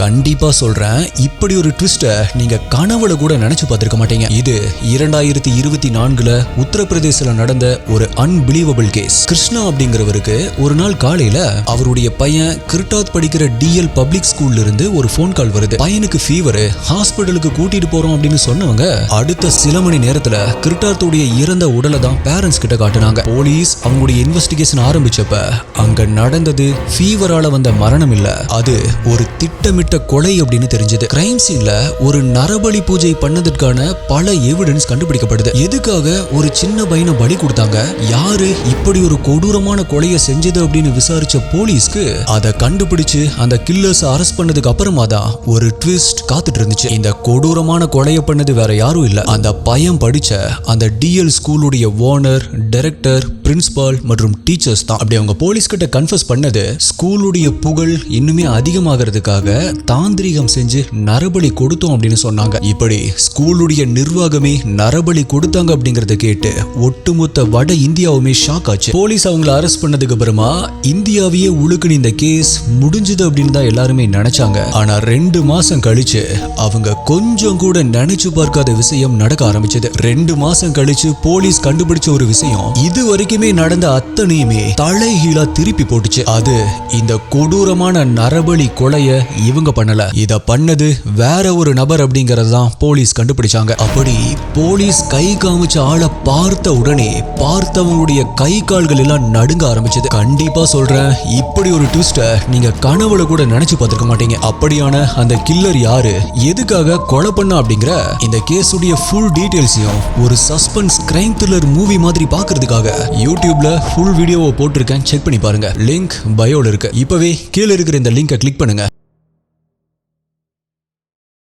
கண்டிப்பா சொல்றேன், இப்படி ஒரு ட்விஸ்ட நீங்க கனவுல கூட நினைச்சு பார்த்திருக்க மாட்டீங்க. இது 2024 உத்தரப்பிரதேசல நடந்த ஒரு அன்பிலீவபிள் கேஸ். கிருஷ்ணா அப்படிங்கிறவருக்கு ஒரு நாள் காலையில அவருடைய பையன் கிருட்டாத் படிக்கிற DL பப்ளிக் ஸ்கூல்ல இருந்து ஒரு போன் கால் வருது. பையனுக்கு ஃபீவர், ஹாஸ்பிடலுக்கு கூட்டிட்டு போறோம் அப்படின்னு சொன்னவங்க அடுத்த சில மணி நேரத்துல கிருட்டாத்துடைய இறந்த உடலை தான் பேரண்ட்ஸ் கிட்ட காட்டுனாங்க. போலீஸ் அவங்களுடைய இன்வெஸ்டிகேஷன் ஆரம்பிச்சப்ப அங்க நடந்தது ஃபீவரால வந்த மரணம் இல்ல, அது ஒரு திட்டமிட்ட கொலை அப்படின்னு தெரிஞ்சது. கிரைம் சீன்ல ஒரு நரபலி பூஜை பண்ணதுக்கான பல எவிடன்ஸ் கண்டுபிடிக்கப்படுது. எதுக்காக ஒரு சின்ன பையனை பலி கொடுத்தாங்க, யாரு இப்படி ஒரு கொடூரமான கொலையை செஞ்சது அப்படின்னு விசாரிச்ச போலீஸ்க்கு அதை கண்டுபிடிச்சு அந்த கில்லர்ஸ் அரெஸ்ட் பண்ணதுக்கு அப்புறமா தான் ஒரு ட்விஸ்ட் காத்துட்டு இருந்துச்சு. இந்த கொடூரமான கொலையை பண்ணது வேற யாரும் இல்ல, அந்த பையன் படிச்ச அந்த DL ஸ்கூலுடைய ஓனர், டைரக்டர், பிரின்சிபால் மற்றும் டீச்சர்ஸ் தான். அப்படி அவங்க போலீஸ் கிட்ட கன்ஃபஸ் பண்ணது ஸ்கூலுடைய புகழ் இன்னுமே அதிகமாகிறதுக்காக தாந்திரிகம் செஞ்சு நரபலி கொடுத்தோம் அப்படின்னு சொன்னாங்க. இப்படி ஸ்கூலுடைய நிர்வாகமே நரபலி கொடுத்தாங்க அப்படிங்கறத கேட்டு ஒட்டுமொத்த வட இந்தியாவுமே ஷாக் ஆச்சு. போலீஸ் அவங்களை அரெஸ்ட் பண்ணதுக்கு அப்புறமா இந்தியாவையே உழுக்குன இந்த கேஸ் முடிஞ்சது அப்படின்னு தான் எல்லாருமே நினைச்சாங்க. ஆனா 2 மாசம் கழிச்சு அவங்க கொஞ்சம் கூட நினைச்சு பார்க்காத விஷயம் நடக்க ஆரம்பிச்சது. 2 மாசம் கழிச்சு போலீஸ் கண்டுபிடிச்ச ஒரு விஷயம் இது வரைக்குமே நடந்த அத்தனையுமே தலைகீழா திருப்பி போட்டுச்சு. அது இந்த கொடூரமான நரபலி கொலைய இவங்க பண்ணல, இத பண்ணது வேற ஒரு நபர் அப்படிங்கறதுதான் போலீஸ் கண்டுபிடிச்சாங்க. அப்படி போலீஸ் கை காமிச்ச ஆளை பார்த்த உடனே பார்த்தவங்களுடைய கை கால்கள் எல்லாம் நடுங்க ஆரம்பிச்சது. கண்டிப்பா சொல்றேன், இப்படி ஒரு ட்விஸ்ட நீங்க கனவுல கூட நினைச்சு பார்த்திருக்க மாட்டீங்க. அப்படியான அந்த கில்லர் யாரு, எதுக்காக கொலை பண்ணா அப்படிங்கிற இந்த கேஸுடைய ஃபுல் டீடைல்ஸையும் ஒரு சஸ்பென்ஸ் கிரைம் த்ரில்லர் மூவி மாதிரி பார்க்கிறதுக்காக யூடியூப்ல ஃபுல் வீடியோவை போட்டிருக்கேன், செக் பண்ணி பாருங்க. லிங்க் பயோல இருக்கு. இப்பவே கீழே இருக்கிற இந்த லிங்கை கிளிக் பண்ணுங்க.